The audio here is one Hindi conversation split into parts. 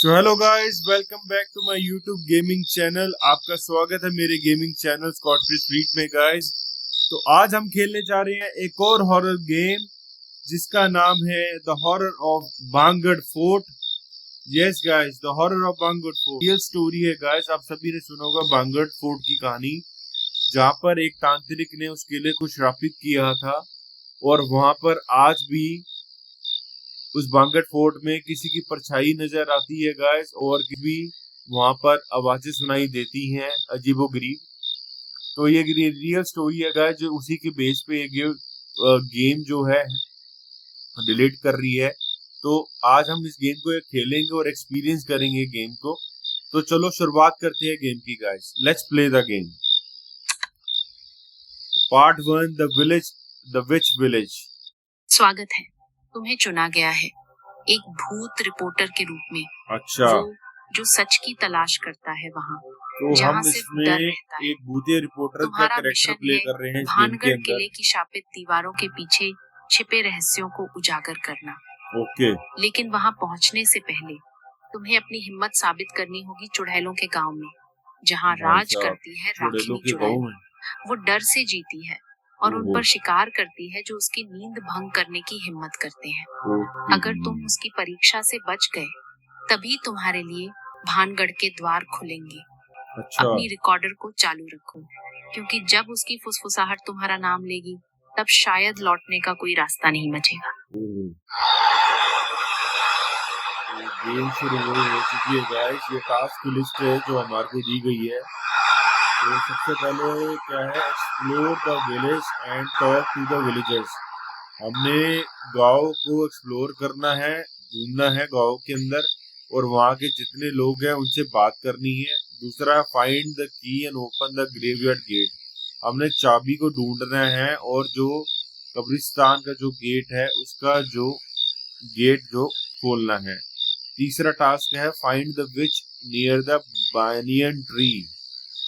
So hello guys, welcome back to my YouTube gaming channel. आपका स्वागत है मेरे गेमिंग चैनल स्कॉटफिश स्ट्रीट में गाइस। तो आज हम खेलने जा रहे हैं एक और हॉरर गेम जिसका नाम है the horror of Bhangarh fort. Yes guys, the horror of Bhangarh fort real story है गाइस। आप सभी ने सुना होगा बांगड़ फोर्ट की कहानी, जहाँ पर एक तांत्रिक ने उस किले को श्रापित किया था और वहां पर आज भी उस बांगड़ फोर्ट में किसी की परछाई नजर आती है गाइस, और भी वहां पर आवाजें सुनाई देती हैं अजीबोगरीब। तो ये रियल स्टोरी है गाइस, जो उसी के बेस पे ये गेम जो है रिलेट कर रही है। तो आज हम इस गेम को खेलेंगे और एक्सपीरियंस करेंगे गेम को। तो चलो शुरुआत करते हैं गेम की guys. Let's play the game. Part 1, the which village. स्वागत है, तुम्हें चुना गया है एक भूत रिपोर्टर के रूप में। अच्छा, वो जो सच की तलाश करता है वहाँ, तो जहाँ हम सिर्फ इसमें डर रहता है। एक भूतिया रिपोर्टर का तुम्हारा कैरेक्टर मिशन प्ले है कर रहे हैं इस गेम के भानगढ़ अंदर। किले की शापित दीवारों के पीछे छिपे रहस्यों को उजागर करना। ओके, लेकिन वहाँ पहुँचने से पहले तुम्हें अपनी हिम्मत साबित करनी होगी चुड़ैलों के गांव में, जहाँ भाई राज साहब, करती है चुड़ैलों राखिनी के गाँव चुड़ैल। में। वो डर से जीती है और उन ओहो, पर शिकार करती है जो उसकी नींद भंग करने की हिम्मत करते हैं। ओके। अगर तुम उसकी परीक्षा से बच गए, तभी तुम्हारे लिए भानगढ़ के द्वार खुलेंगे। अच्छा, अपनी रिकॉर्डर को चालू रखो, क्योंकि जब उसकी फुसफुसाहट तुम्हारा नाम लेगी, तब शायद लौटने का कोई रास्ता नहीं बचेगा। ओहो। गेम शुरू हो चुकी है गाइस। ये टास्क लिस्ट है जो हमारे को दी गई है। तो सबसे पहले क्या है, explore the village and talk to the villagers. हमने गांव को एक्सप्लोर करना है, घूमना है गांव के अंदर और वहाँ के जितने लोग हैं उनसे बात करनी है। दूसरा, find the key and open the graveyard gate. हमने चाबी को ढूंढना है और जो कब्रिस्तान का जो गेट है उसका जो गेट जो खोलना है। तीसरा टास्क है find the which near the banyan tree.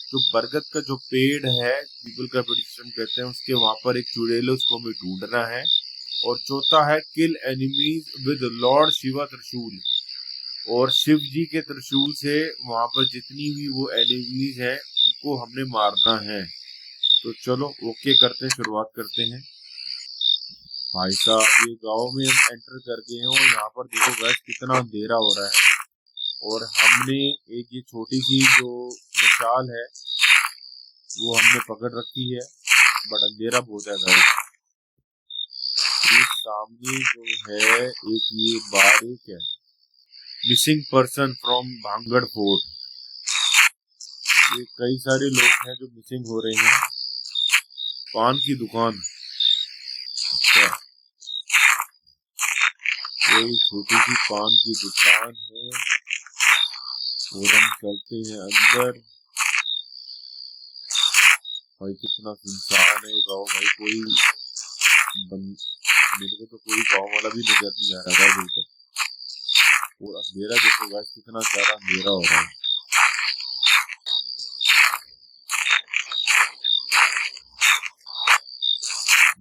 जो बरगद का जो पेड़ है, पीपल का पेड़ जिसे हम कहते हैं, उसके वहां पर एक चुड़ैल है, उसको हमें ढूंढना है। और चौथा है किल एनिमीज विद लॉर्ड शिवा त्रिशूल। और शिव जी के त्रिशूल से वहां पर जितनी भी वो एनिमीज है उनको हमने मारना है। तो चलो ओके करते हैं, शुरुआत करते हैं। भाई साहब, ये गांव में हम एंटर कर गए हैं और यहाँ पर देखो गाइस कितना अंधेरा हो रहा है। और हमने एक ये छोटी सी जो मशाल है वो हमने पकड़ रखी है, बट अंधेरा बहुत है गाइस। ये सामने जो है एक ये बारीक है, missing person from Bhangarh fort. ये कई सारे लोग हैं जो मिसिंग हो रहे हैं। पान की दुकान, अच्छा, कोई छोटी सी पान की दुकान है और हम चलते हैं अंदर। भाई कितना सुनसान है गाँव भाई, कोई मेरे को तो कोई गाँव वाला भी नजर नहीं आ रहा है बिल्कुल। और अंधेरा देखो गाइस, कितना ज्यादा अंधेरा हो रहा है।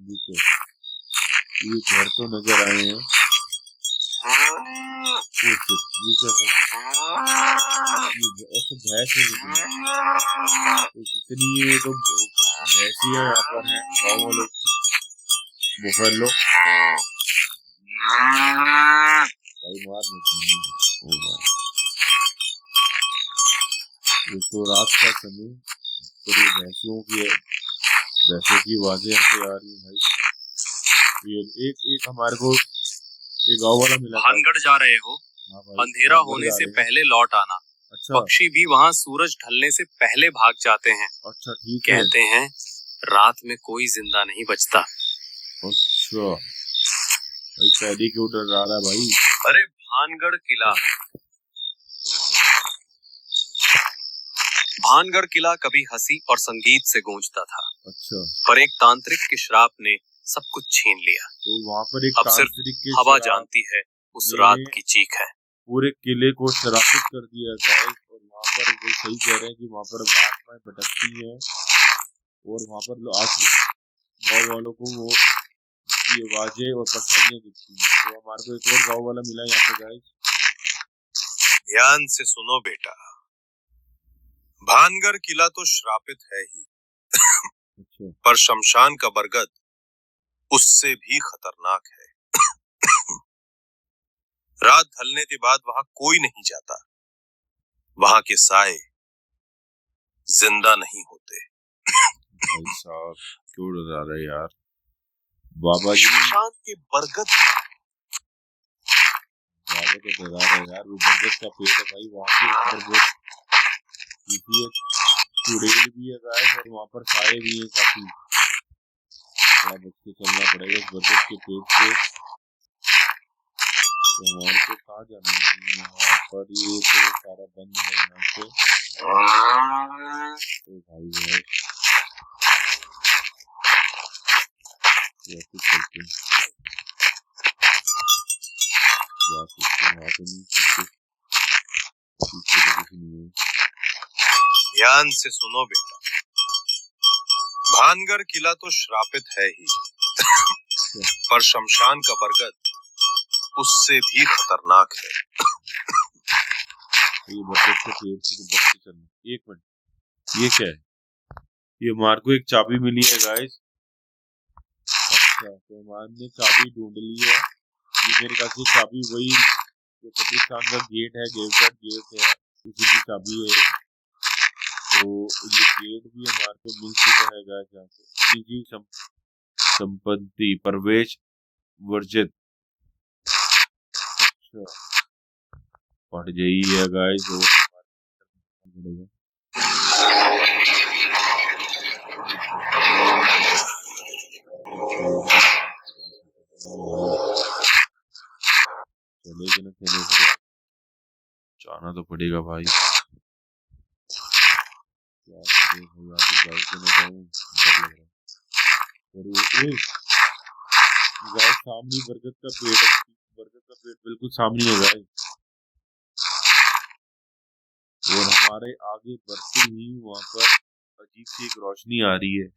देखो ये घर तो नजर आए हैं। ये क्या है? ये ऐसे भैंस है, जितनी ये तो भैंसियां यहाँ पर हैं गाँव वालों की, बुफेलो। भाई मार मत। ओ भाई, ये तो रात का समय और ये भैंसों की आवाजें ऐसे आ रही है भाई। ये एक हमारे को एक गाँव वाला मिला। भानगढ़ जा रहे हो? हाँ भाई, अंधेरा होने से पहले लौट आना। अच्छा, पक्षी भी वहाँ सूरज ढलने से पहले भाग जाते हैं। अच्छा ठीक है। कहते हैं रात में कोई जिंदा नहीं बचता। अच्छा भाई, पैडी क्यों डर रहा है भाई? अरे भानगढ़ किला, भानगढ़ किला कभी हंसी और संगीत से गूंजता था। अच्छा, पर एक तांत्रिक के श्राप ने सब कुछ छीन लिया। तो वहाँ पर एक अब सिर्फ तांत्रिक के हवा श्राप जानती है उस रात की चीख है। पूरे किले को श्रापित कर दिया गया। और वहाँ पर वो सही कह रहे हैं कि वहाँ पर आत्माएं भटकती हैं और वहाँ पर गाँव वालों को वो की आवाजें और परछाइयां दिखती हैं। तो हमारे को एक और गाँव वाला मिला यहाँ पे गाइस। ध्यान से सुनो बेटा, भानगर किला तो श्रापित है ही, अच्छा पर शमशान का बरगद उससे भी खतरनाक है। रात ढलने के बाद वहां कोई नहीं जाता, वहां के साए जिंदा नहीं होते। भाई साहब क्यों डरा रहे यार बाबा जी, शमशान के बरगद बाबा को डरा रहे यार। वो बरगद का पेड़ है भाई, वहाँ के ऊपर बहुत चुड़ैल भी है गाइस, और वहाँ पर साए भी है काफी। थोड़ा बच के चलना पड़ेगा इस बरगद के पेड़ से। तो हमारे को कहाँ जाना है? यहाँ पर ये तो सारा बंद है यहाँ से। तो भाई यार कैसे चलते हैं? जा सकते हैं वहाँ पे नहीं, पीछे पीछे तो कुछ नहीं है। ध्यान से सुनो बेटा, भानगर किला तो श्रापित है ही, पर शमशान का बरगद उससे भी खतरनाक है। ये बरगद के पेड़ से तो बच के चलना। एक मिनट, ये क्या है? ये मार को एक चाबी मिली है गाइस। अच्छा तो मान ने चाबी ढूंढ ली है। ये मेरे ख्याल से चाबी वही जो कब्रिस्तान का गेट है, गेट है, उसी की चाबी है। तो ये गेट भी हमारे को मिल चुका है गाइस। यहाँ से निजी संपत्ति प्रवेश वर्जित। अच्छा पढ़ जाइए है गाइस। चलेगा ना चलेगा, जाना तो पड़ेगा भाई। क्या करें भाई, आगे जाऊँ तो ना जाऊँ, डर लग रहा है। और गाइस सामने बरगद का पेड़ है, बरगद का पेड़ बिल्कुल सामने है गाइस। और हमारे आगे बढ़ते ही वहाँ पर अजीब सी एक रोशनी आ रही है।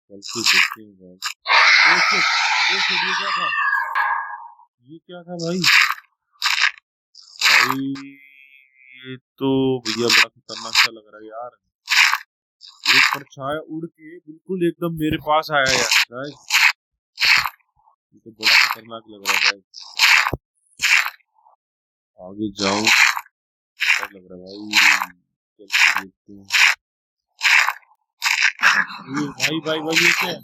चल के देखते हैं गाइस। ये क्या था? ये क्या था भाई? भाई ये तो भैया बड़ा खतरनाक सा लग रहा है यार। एक परछाया उड़ के बिल्कुल एकदम मेरे पास आया यार गाइस। ये तो बड़ा खतरनाक लग रहा है गाइस। आगे जाऊं डर लग रहा है भाई। चल के देखते हैं। ये भाई ये क्या है?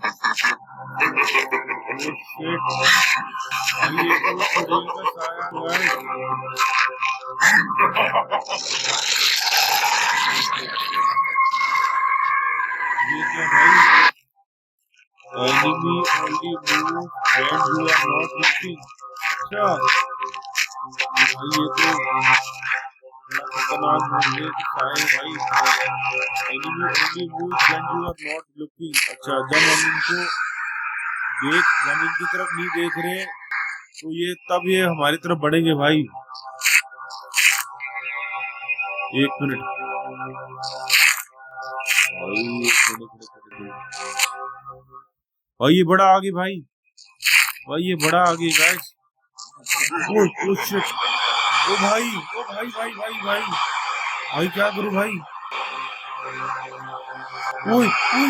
Oh shit, ये तो चुड़ैल का साया गाइस। ये क्या भाई? Enemy only move when you are not looking। अच्छा भाई ये तो बड़ा खतरनाक मुझे साया भाई। Enemy only move when you are not looking। अच्छा जब हम इनकी तरफ नहीं देख रहे तो ये तब ये हमारी तरफ बढ़ेंगे भाई। एक मिनट भाई, ये बड़ा आगे भाई, ये बड़ा आगे गाइस। ओ शिट, ओ भाई क्या करूं भाई? ओए ओए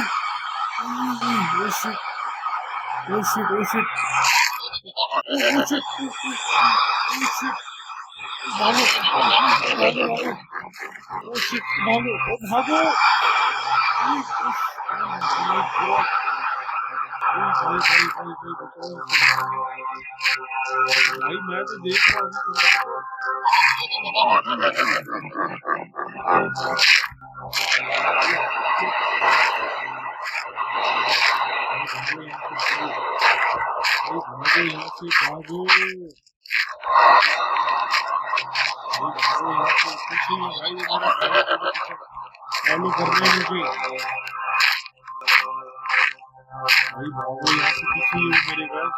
ओ शिट भागो भाई मैं तो देख रहा हूँ। चालू करने मुझे भाई भागो यहाँ से, पीछे मेरे पास।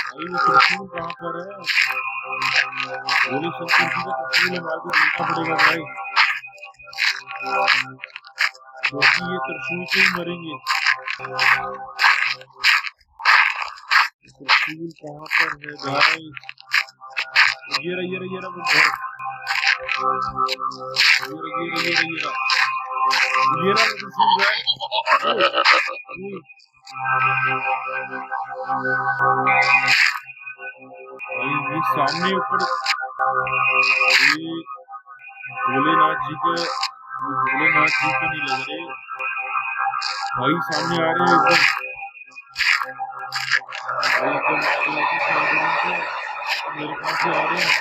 भाई वो त्रिशूल कहाँ पर है? बोले शंकर जी का त्रिशूल हमारे को ढूंढना पड़ेगा भाई, क्योंकि ये त्रिशूल से ही मरेंगे। त्रिशूल कहाँ पर है गाइस? ये रहा वो घर। ये रहा वो त्रिशूल गाइस। भाई ये सामने ऊपर ये भोलेनाथ जी के नहीं लग रहे भाई, सामने आ रहे हैं एकदम। भाई एकदम आ रहे हैं सामने, मेरे पास से आ रहे हैं।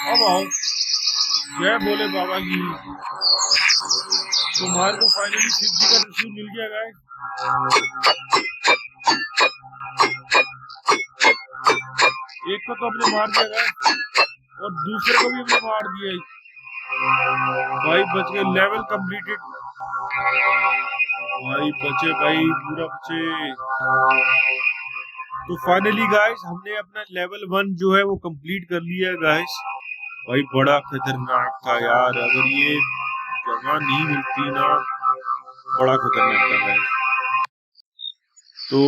अब आओ, जय भोले बाबा की। तुम्हारे को फाइनली शिव जी का त्रिशूल मिल गया गाइस। एक को तो हमने मार दिया गाइस और दूसरे को भी हमने मार दिया भाई, बच गए। लेवल कंप्लीटेड भाई, बचे भाई, पूरा बचे। तो फाइनली गाइस हमने अपना लेवल 1 जो है वो कंप्लीट कर लिया है गाइस। भाई बड़ा खतरनाक था यार, अगर ये जगह नहीं मिलती ना, बड़ा खतरनाक था गाइस। तो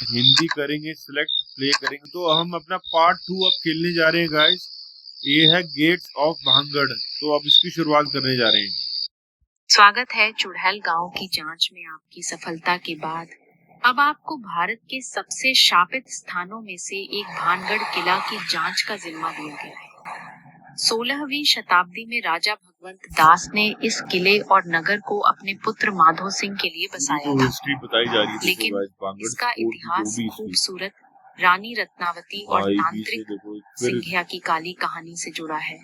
हिंदी करेंगे सिलेक्ट, प्ले करेंगे। तो हम अपना पार्ट 2 अब खेलने जा रहे हैं गाइस। ये है गेट्स ऑफ भानगढ़, तो अब इसकी शुरुआत करने जा रहे हैं। स्वागत है चुड़ैल गांव की जांच में आपकी सफलता के बाद। अब आपको भारत के सबसे शापित स्थानों में से एक भानगढ़ किला की जांच का जिम्मा दिया गया है। 16वीं शताब्दी में राजा भगवंत दास ने इस किले और नगर को अपने पुत्र माधो सिंह के लिए बसाया था। हिस्ट्री बताई जा रही है, लेकिन इसका इतिहास खूबसूरत रानी रत्नावती और तांत्रिक सिंघिया की काली कहानी से जुड़ा है।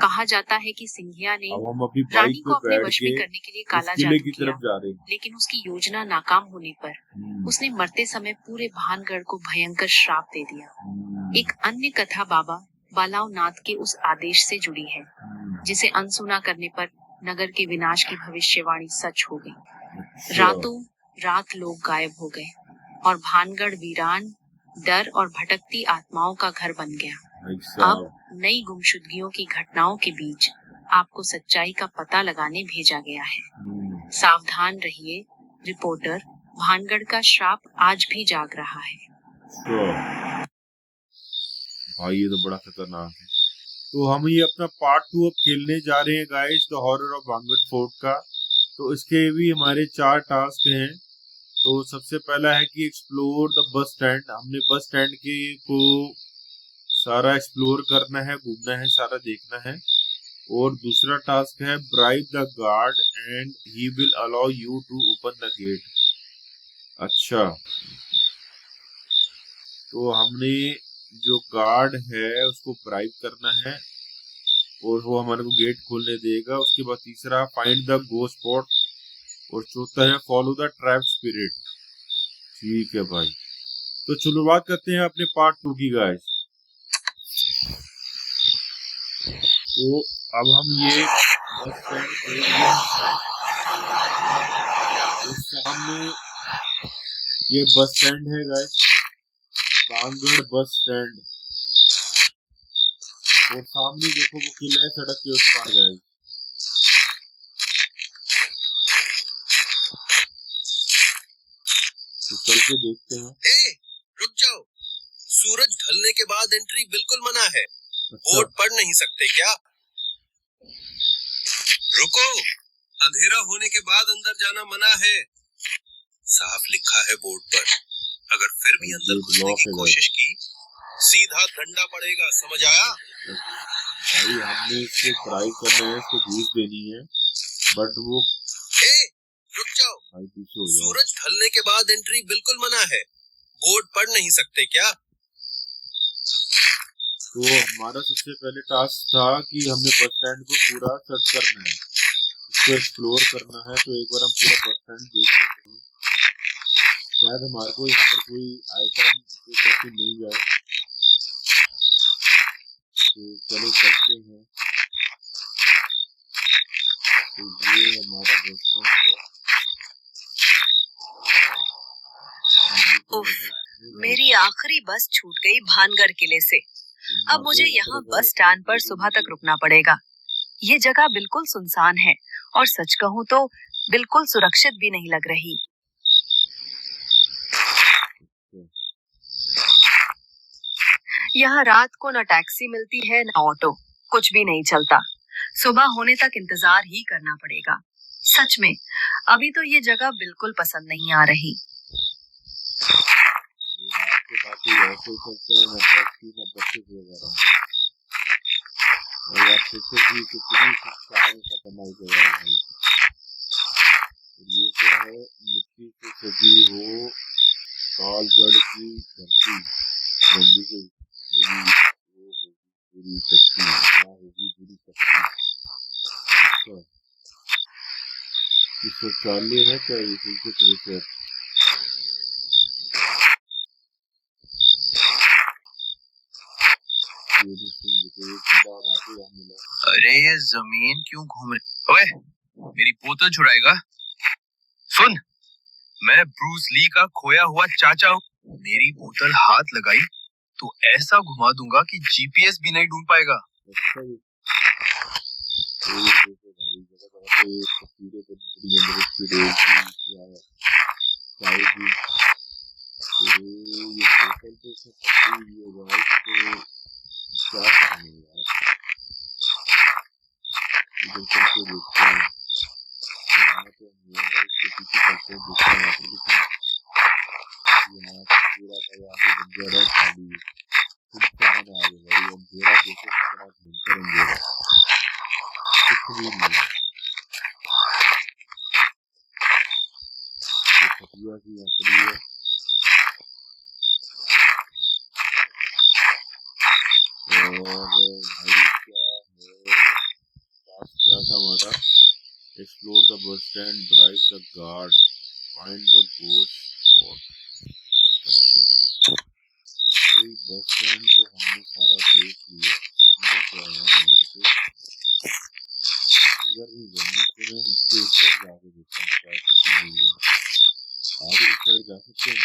कहा जाता है कि सिंघिया ने रानी को अपने वश में करने के लिए काला जादू किया, लेकिन उसकी योजना नाकाम होने पर उसने मरते समय पूरे भानगढ़ को भयंकर श्राप दे दिया। एक अन्य कथा बाबा बालाव नाथ के उस आदेश से जुड़ी है, जिसे अनसुना करने पर नगर के विनाश की भविष्यवाणी सच हो गई। रातों रात लोग गायब हो गए और भानगढ़ वीरान, डर और भटकती आत्माओं का घर बन गया। अब नई गुमशुदगियों की घटनाओं के बीच आपको सच्चाई का पता लगाने भेजा गया है। सावधान रहिए रिपोर्टर, भानगढ़ का श्राप आज भी जाग रहा है। भाई ये तो बड़ा खतरनाक है। तो हम ये अपना पार्ट 2 अब खेलने जा रहे हैं guys, the horror of Bhangarh fort का। तो इसके भी हमारे 4 टास्क हैं। तो सबसे पहला है कि एक्सप्लोर द बस स्टैंड। हमने बस स्टैंड के को सारा एक्सप्लोर करना है, घूमना है, सारा देखना है। और दूसरा टास्क है bribe the guard and he will allow you to open the gate. अच्छा, तो हमने जो गार्ड है उसको ब्राइब करना है और वो हमारे को गेट खोलने देगा। उसके बाद तीसरा फाइंड द गोस्ट स्पॉट और चौथा है फॉलो द ट्रैप स्पिरिट। ठीक है भाई, तो शुरुआत करते हैं अपने पार्ट 2 की गाइस। तो अब हम ये बस स्टैंड सामने, ये बस स्टैंड है गाइस, भानगढ़ बस स्टैंड। और सामने देखो वो किला है सड़क के उस पार गाइस। तो चल के देखते हैं। रुक जाओ, सूरज ढलने के बाद एंट्री बिल्कुल मना है। अच्छा। बोर्ड पढ़ नहीं सकते क्या? रुको, अंधेरा होने के बाद अंदर जाना मना है, साफ लिखा है बोर्ड पर। अगर फिर भी अंदर घुसने की कोशिश की, सीधा डंडा पड़ेगा, समझ आया? भाई हमने इसको ट्राई करना है, इसको घूस देनी है, बट वो रुक जाओ, भाई पीछे हो जाओ। सूरज ढलने के बाद एंट्री बिल्कुल मना है, बोर्ड पढ़ नहीं सकते क्या? तो हमारा सबसे पहले टास्क था कि हमने बस स्टैंड को पूरा सर्च करना है, इसको एक्सप्लोर करना है। तो एक बार हम पूरा बस स्टैंड देख लेते हैं, शायद हमारे को यहाँ पर कोई आइटम ऐसी मिल जाए। तो चलो चलते हैं। तो ये हमारा बस स्टैंड है। उफ, मेरी आखिरी बस छूट गई भानगढ़ किले से। अब मुझे यहाँ बस स्टैंड पर सुबह तक रुकना पड़ेगा। ये जगह बिल्कुल सुनसान है और सच कहूँ तो बिल्कुल सुरक्षित भी नहीं लग रही। यहाँ रात को न टैक्सी मिलती है न ऑटो, कुछ भी नहीं चलता। सुबह होने तक इंतजार ही करना पड़ेगा। सच में अभी तो ये जगह बिल्कुल पसंद नहीं आ रही। ये क्या है, मिट्टी से सजी हो कालगढ़ की धरती, मंडी से पूरी शक्ति, क्या होगी पूरी शक्ति। ये शौचालय है क्या? ये है। अरे ये जमीन क्यों घूम रही? ओए, मेरी बोतल छुड़ाएगा? सुन, मैं ब्रूस ली का खोया हुआ चाचा हूँ। मेरी बोतल हाथ लगाई तो ऐसा घुमा दूंगा कि जीपीएस भी नहीं ढूंढ पाएगा। Explore the bus stand, bribe the guard, find the ghost spot. Bus stand को हमने सारा देख लिया। क्या है हमारे को इधर नहीं जाने के लिए इसके इस साइड जाके देखते हैं क्या कुछ मिल रहा। आगे इस साइड जा सकते हैं?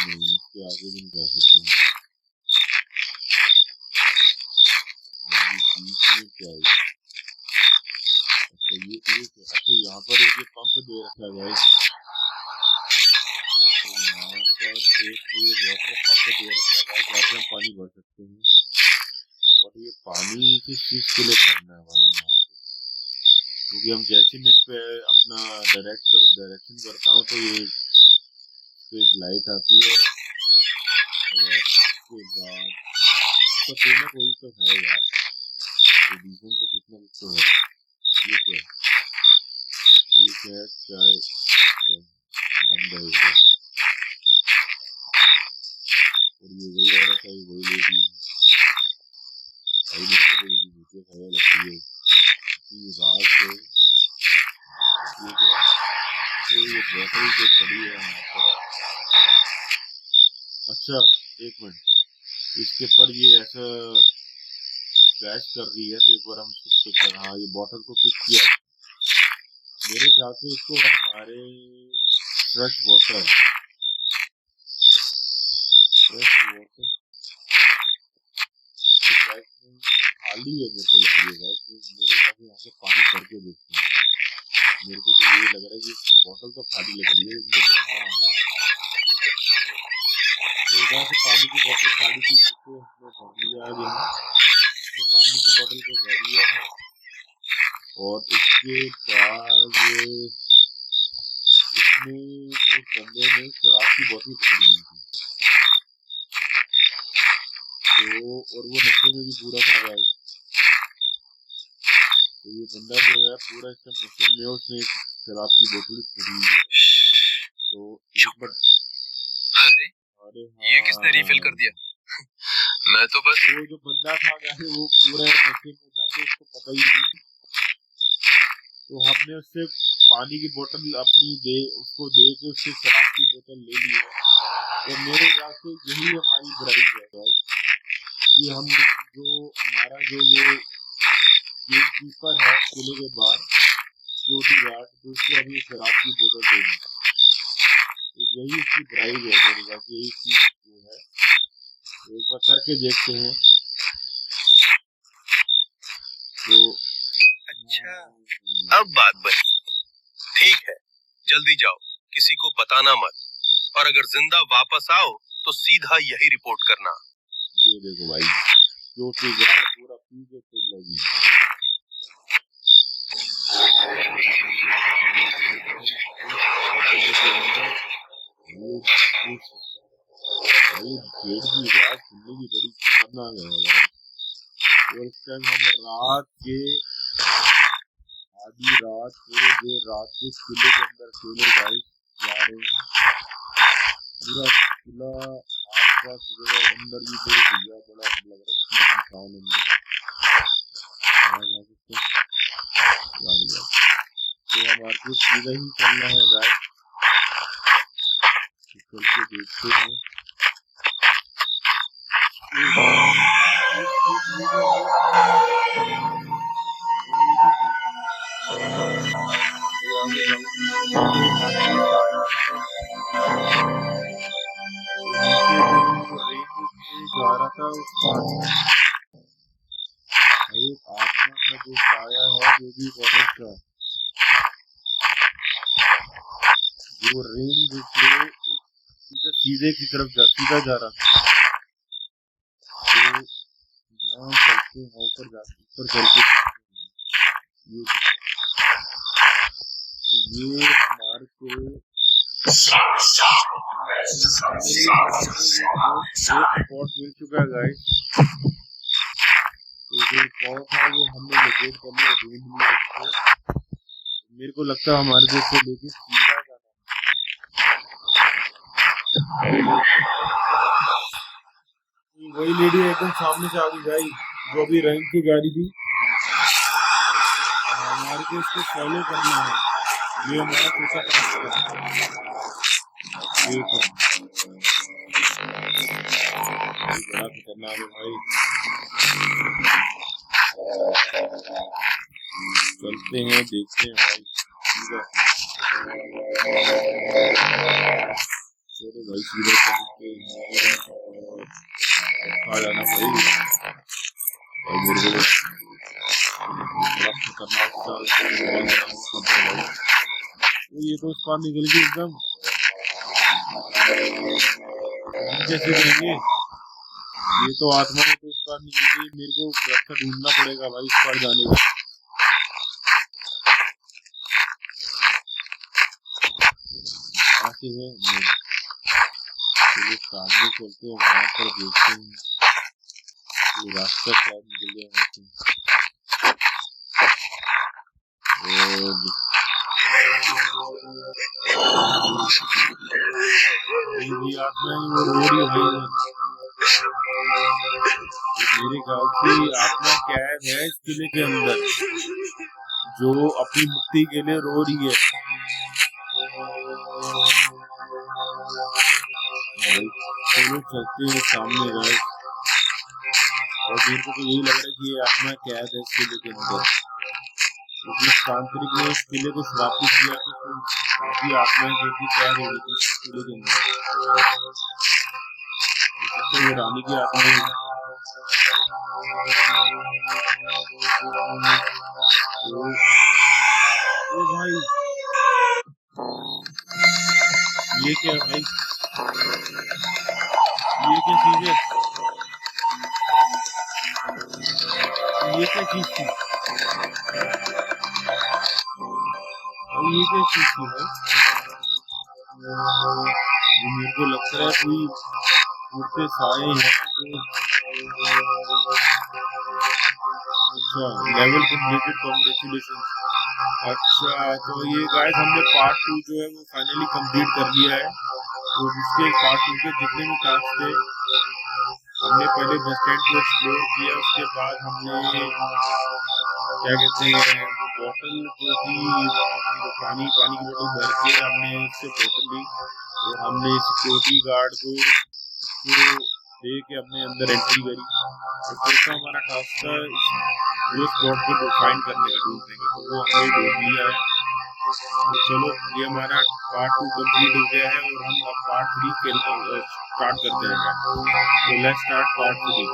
नहीं, इसके आगे नहीं जा सकते हैं। बीच में क्या है? अच्छा यहाँ पर एक पंप दे रखा है गाइस। तो यहाँ पर एक वाटर पंप दे रखा है गाइस, जहाँ पे हम पानी भर सकते हैं। और ये पानी किस चीज के लिए भरना है भाई यहाँ पे? क्योंकि हम जैसे मैं इस पे अपना डायरेक्शन करता हूँ तो ये एक लाइट आती है और उसके बाद तो कोई ना कोई तो है यार, रीजन तो कुछ ना कुछ तो है। ये क्या है? ये क्या है? चाय बंद है ये। और ये वही औरत है, वही लेडी है भाई। मेरे को तो ये भूतिया खया लग रही है इतनी रात को। ये क्या? तो ये बोतल जो पड़ी है यहाँ पर। अच्छा एक मिनट, इसके ऊपर ये ऐसा क्रैश कर रही है तो एक बार हम इसको पिक कर। हाँ, ये बॉटल को पिक किया। मेरे ख्याल से इसको हमारे फ्रेश वाटर खाली है मेरे को लग रही है। मेरे ख्याल से यहाँ से पानी भर के देखते हैं। मेरे को तो ये लग रहा है कि बॉटल तो खाली लग रही है। हाँ, मेरे ख्याल से पानी की बोतल खाली थी, जिसको हमने भर लिया है। हमने पानी की बोतल को भर लिया है और इसके बाद इसमें उस बंदे ने शराब की बोतल पकड़ी हुई थी तो, और वो नशे में भी पूरा था भाई। तो ये बंदा जो है पूरा एकदम नशे में, उसने शराब की बोतल पड़ी हुई है, तो अरे अरे ये किसने रिफिल कर दिया? मैं तो बस वो जो बंदा था गाइस वो पूरे नशे में था तो उसको पता ही नहीं, तो हमने उससे पानी की बोतल उसको दे के उससे शराब की बोतल ले ली है। तो मेरे ख्याल से यही हमारी बुराई है गाइस कि हम हमारा वो गेट कीपर है किले के बाहर सिक्योरिटी गार्ड, तो उसको अभी शराब की बोतल दे दी, तो यही उसकी बुराई है मेरे ख्याल से, यही चीज वो है। तो एक बार करके देखते हैं। तो अच्छा अब बात बनी। ठीक है जल्दी जाओ, किसी को बताना मत, और अगर जिंदा वापस आओ तो सीधा यही रिपोर्ट करना। ये देखो भाई सिक्योरिटी गार्ड पूरा पीछे से लगी। गेट की आवाज सुनने की बड़ी खतरनाक है भाई। और इस टाइम हम आधी रात को देर रात को किले के अंदर अकेले गाइस जा रहे हैं। पूरा किला आसपास अंदर भी कोई भैया बड़ा लग रहा है सुनसान अंदर। तो हमारे को सीधा ही चलना है गाइस, चल के देखते हैं। जा रहा था एक आत्मा का जो साया है वो भी बहुत का जो रेंज से सीधे की तरफ सीधा जा रहा था। तो यहाँ चलते हैं ऊपर चल के ये हमारे को स्पॉट मिल चुका है गाइस। तो जो स्पॉट है वो हमने लोकेट कर लिया, ढूंढ लिया उसको। मेरे को लगता है हमारे को इसको लेके सीधा जाना। वही लेडी एकदम सामने से आ गई गाइस, जो अभी रैंक की गाड़ी थी। हमारे को इसको फॉलो करना है, ये हमारा कैसा काम है। बड़ा खतरनाक है भाई। चलते हैं देखते हैं भाई। चलो भाई सीधा चलते हैं और आ जाना भाई। और मेरे को बड़ा खतरनाक सा ये तो उस पार निकल गई एकदम। कैसे करेंगे, ये तो आत्मा है तो उस पार निकल गई। मेरे को रास्ता ढूंढना पड़ेगा भाई उस पार जाने का। आते हैं चलो सामने चलते हैं, वहां पर देखते हैं ये रास्ता शायद निकल गया वहां से। ये आत्मा है वो रो रही है भाई। मेरे गाँव की आत्मा कैद है इस किले के अंदर, जो अपनी मुक्ति के लिए रो रही है। चलो चलते हैं सामने गाइस। और मेरे को तो यही लग रहा है कि ये आत्मा कैद है इस किले के अंदर, क्योंकि इस तांत्रिक ने इस किले को श्रापित किया तो काफी आत्माएं जो कि कैद हो गई थी इस किले के अंदर। तो ये रानी की आत्मा है। ओ भाई ये क्या है भाई, ये क्या चीज है, ये क्या चीज थी, ये क्या चीज थी भाई। मेरे को लगता है कोई उड़ते साए हैं जो अच्छा लेवल कंप्लीटेड, कांग्रेचुलेशन। अच्छा, तो ये गाइस हमने पार्ट 2 जो है वो फाइनली कंप्लीट कर लिया है। तो इसके पार्ट 2 के जितने भी टास्क थे, हमने पहले बस स्टैंड को एक्सप्लोर किया, उसके बाद हमने क्या कहते हैं वो बोतल जो थी, वो पानी की बोतल भर के हमने उससे बोतल ली और हमने सिक्योरिटी गार्ड को दे के अपने अंदर एंट्री करी। तो चौथा हमारा टास्क था वो स्पॉट को फाइंड करने का, ढूंढने का, तो वो हमने ढूंढ लिया है। तो चलो ये हमारा पार्ट 2 कंप्लीट हो गया है और हम अब पार्ट 3 के स्टार्ट करते हैं। तो लेट्स स्टार्ट पार्ट 3।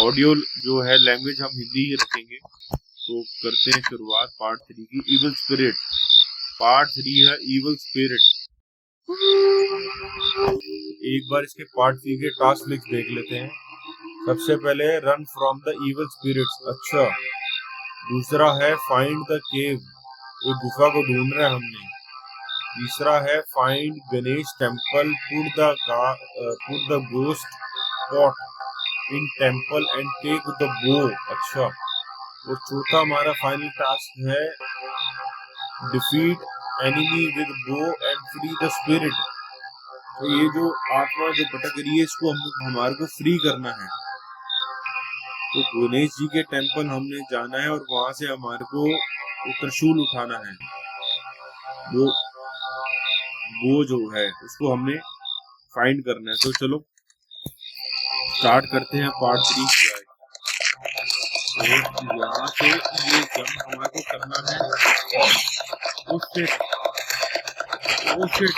ऑडियो जो है लैंग्वेज हम हिंदी ही रखेंगे। तो करते हैं शुरुआत पार्ट 3 की। इविल स्पिरिट पार्ट 3 है इविल स्पिरिट। एक बार इसके पार्ट 3 के टास्क लिस्ट देख लेते हैं। सबसे पहले run from the evil spirits. अच्छा, दूसरा है फाइंड द केव, एक गुफा को ढूंढना है हमने। तीसरा है find Ganesh temple, put the ghost pot in temple and take the bow. अच्छा, और चौथा हमारा फाइनल टास्क है defeat enemy with bow and free the spirit. तो ये जो आत्मा जो भटक रही है इसको हमारे को फ्री करना है। तो गणेश जी के टेम्पल हमने जाना है और वहां से हमारे को त्रिशूल उठाना है। वो जो है उसको हमने फाइंड करना है। तो चलो स्टार्ट करते हैं पार्ट 3 की। तो यहाँ से ये जंप हमारे को करना है। ओ शिट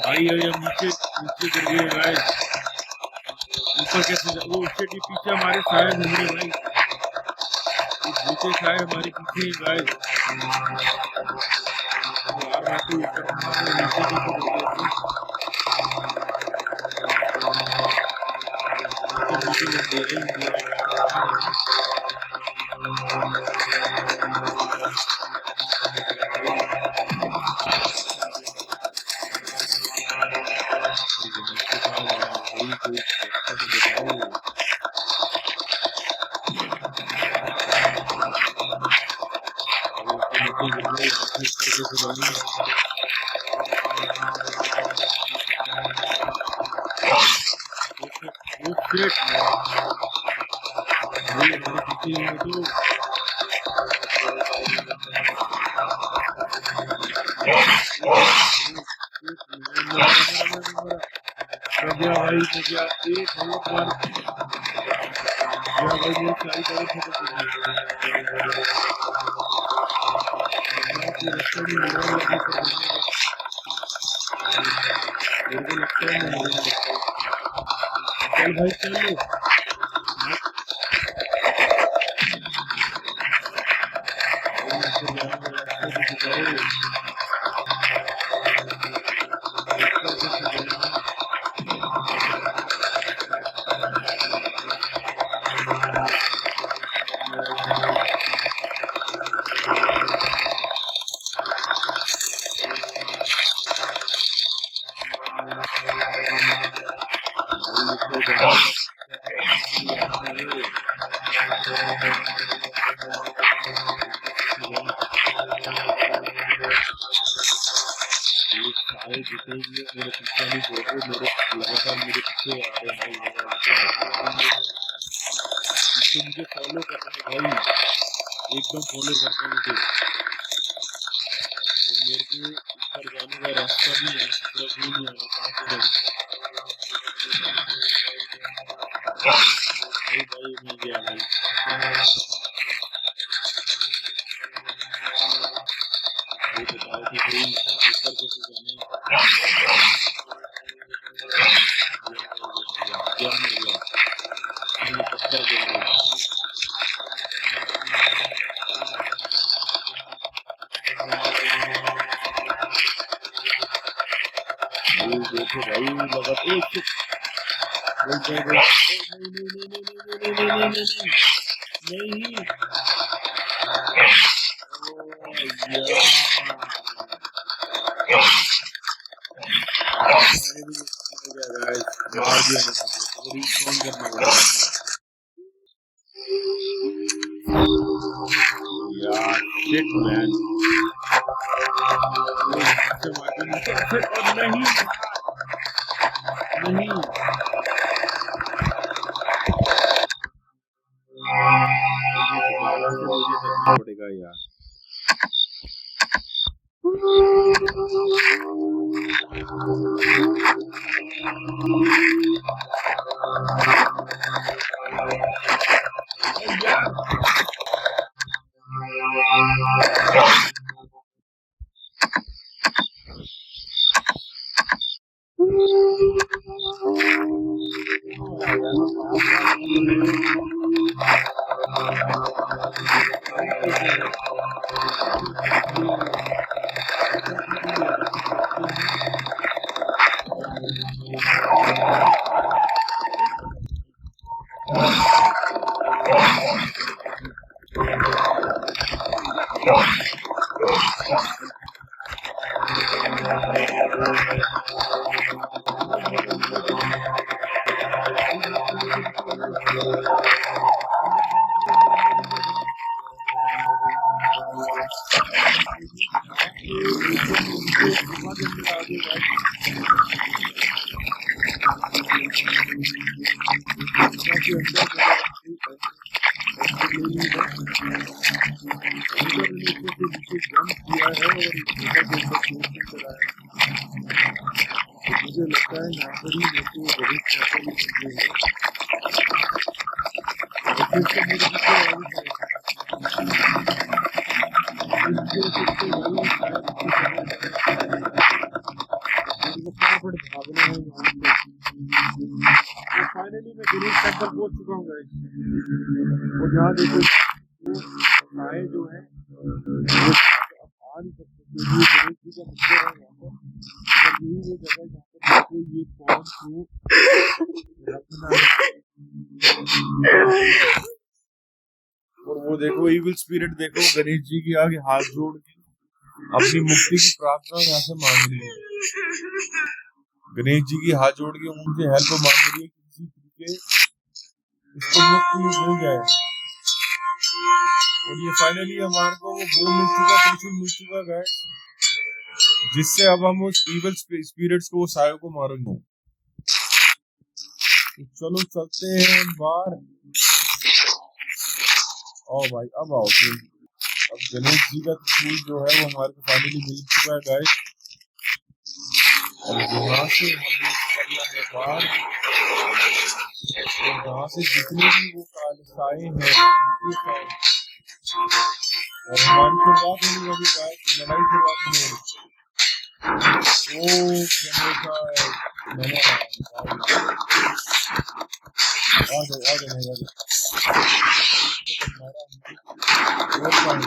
भाई, हम नीचे गिर गए गाइस। ऊपर कैसे वो शिट, ये पीछे हमारे साए घूम रहे भाई, नीचे साए हमारे पीछे गाइस। यार मैं तो ऊपर नीचे मुझे फॉलो करना है भाई, एकदम फॉलो करना है मुझे। तो मेरे को ऊपर जाने का रास्ता भी है, नहीं है कहाँ से भाई मैं गया भाई। बताओ कि भाई ऊपर कैसे जाने क्या मिल गया पत्थर गया। देखो भाई लगा मार दिया। शिट मैन, यहाँ से मार नहीं, नहीं दोबारा से मुझे करना पड़ेगा यार। मुझे लगता है यहाँ पर ही मेरे को बड़ी फटाफट भागना है यहाँ से। फाइनली मैं गणेश टेम्पल पहुंच चुका हूँ गाइस, और यहाँ देखो साए जो है वो अब आ नहीं सकते, क्योंकि ये गणेश जी का मंदिर है यहाँ पर, और यही वो जगह है जहाँ पर देखो ये पॉन को रखना है। और वो देखो इविल स्पिरिट देखो गणेश जी के आगे हाथ जोड़ के अपनी मुक्ति की प्रार्थना यहाँ से मांग रही है। गणेश जी की हाथ जोड़ के उनसे हेल्प मांग रही है, किसी तरीके इसको मुक्ति मिल जाए। और ये फाइनली हमारे को वो बोल मिल चुका, त्रिशूल मिल चुका गाइस, जिससे अब हम उस इविल स्पिरिट्स को, सायों को मारेंगे। तो चलो चलते हैं बाहर। आओ भाई, अब आओ। अब गणेश जी का त्रिशूल जो है वो हमारे को फाइनली मिल चुका है गाइस। अब यहाँ से हम निकलना है बाहर, और यहाँ से जितने भी वो काले साए हैं और हमारी शुरुआत होनी होगी गाइस, लड़ाई शुरुआत नहीं होगी। ओ गणेश आ जाए ये हमारा आजा और खान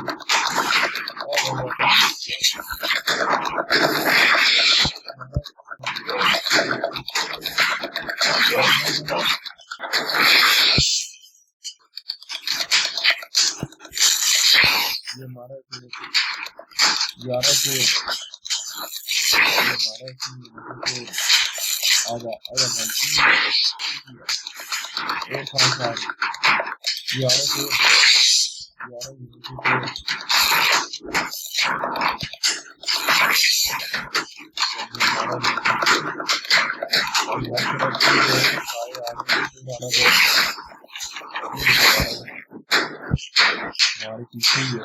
हमारे पीछे ही है।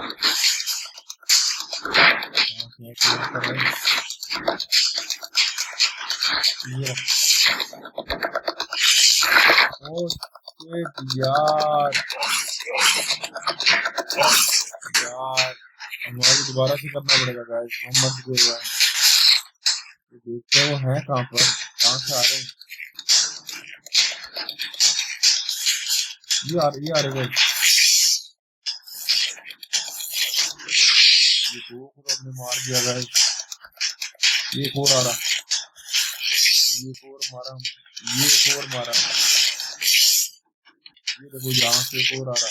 यार हमारे दोबारा से करना पड़ेगा गाइस, हम मत दे रहा है। तो देखते हैं वो है कहाँ पर, कहाँ से आ रहे हैं। ये आ रहे गाइस, ये दो को हमने मार दिया गाइस। ये एक और आ रहा, ये एक और मारा, ये एक और मारा, ये देखो यहाँ से एक और आ रहा।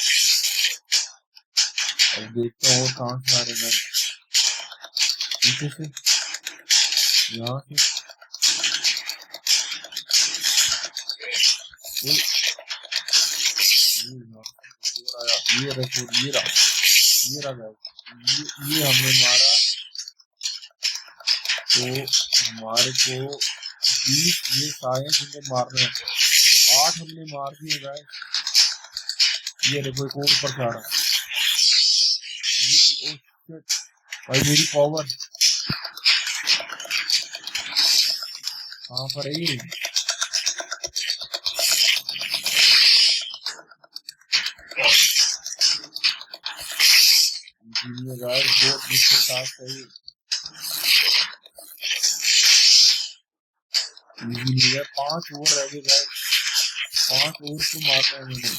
अब देखते हैं और कहाँ से आ रहे हैं, पीछे से, यहाँ से। ये देखो ये रहा गाइस, ये हमने मारा तो हमारे को 20 ये साइंस इनको मारने हैं, तो 8 हमने मार दिए गाइस। ये देखो एक और ऊपर चढ़ा भाई, मेरी पावर कहाँ पर है ये? गाइस बहुत मुश्किल टास्क है ये, इजी नहीं है। 5 और रह गए गाइस, 5 और को मारना है मैंने।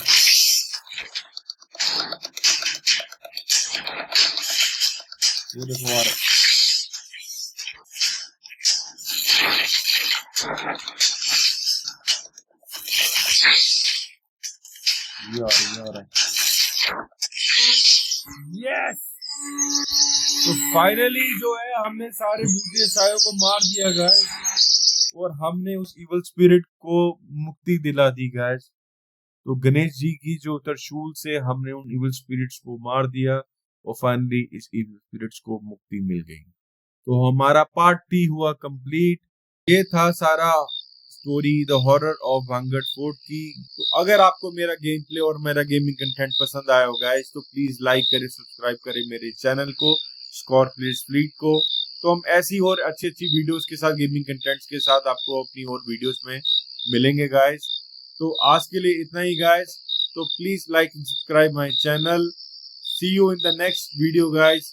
ये देखो आ रहा है। ये आ रहा है। यस, तो फाइनली जो है हमने सारे भूतिया सायों को मार दिया गाइस, और हमने उस इवल स्पिरिट को मुक्ति दिला दी गाइस। तो गणेश जी की जो त्रिशूल से हमने उन इवल स्पिरिट्स को मार दिया, और फाइनली इस इवल स्पिरिट्स को मुक्ति मिल गई। तो हमारा पार्ट 3 हुआ कंप्लीट। ये था सारा story the horror of Bhangarh fort की। तो अगर आपको मेरा गेम प्ले और मेरा गेमिंग कंटेंट पसंद आया हो गाइस, तो प्लीज लाइक करें, सब्सक्राइब करें मेरे चैनल को, स्कॉर्पियस फ्लीट को। तो हम ऐसी और अच्छी वीडियोस के साथ, गेमिंग कंटेंट्स के साथ आपको अपनी और वीडियोस में मिलेंगे गाइस। तो आज के लिए इतना ही गाइस। तो please like and subscribe my channel. See you in the next video guys.